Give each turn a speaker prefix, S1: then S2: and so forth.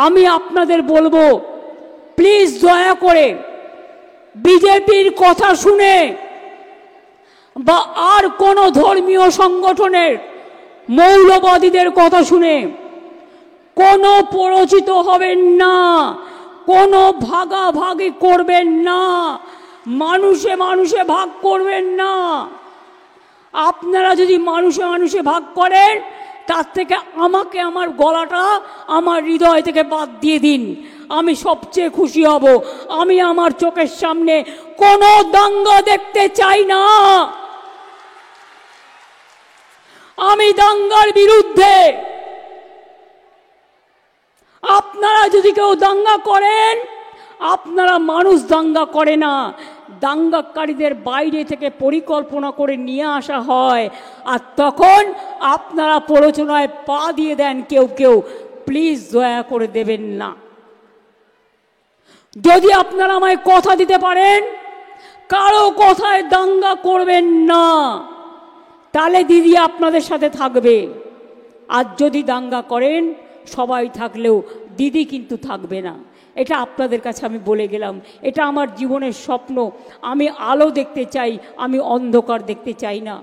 S1: আমি আপনাদের বলবো, প্লিজ দয়া করে বিজেপির কথা শুনে বা আর কোনো ধর্মীয় সংগঠনের মৌলবাদীদের কথা শুনে কোনো পরিচিত হবেন না, কোনো ভাগাভাগি করবেন না, মানুষে মানুষে ভাগ করবেন না। আপনারা যদি মানুষে মানুষে ভাগ করেন, তার থেকে আমাকে আমার গলাটা আমার হৃদয় থেকে বাদ দিয়ে দিন, আমি সবচেয়ে খুশি হব। আমি আমার চোখের সামনে কোনো দাঙ্গা দেখতে চাই না। আমি দাঙ্গার বিরুদ্ধে। আপনারা যদি কেউ দাঙ্গা করেন, আপনারা মানুষ দাঙ্গা করে না, দাঙ্গাকারীদের বাইরে থেকে পরিকল্পনা করে নিয়ে আসা হয়, আর তখন আপনারা প্ররোচনায় পা দিয়ে দেন কেউ কেউ। প্লিজ দয়া করে দেবেন না। যদি আপনারা আমায় কথা দিতে পারেন কারো কথায় দাঙ্গা করবেন না, তাহলে দিদি আপনাদের সাথে থাকবে। আর যদি দাঙ্গা করেন, সবাই থাকলেও দিদি কিন্তু থাকবে না। এটা আপনাদের কাছে আমি বলে গেলাম। এটা আমার জীবনের স্বপ্ন। আমি আলো দেখতে চাই, আমি অন্ধকার দেখতে চাই না।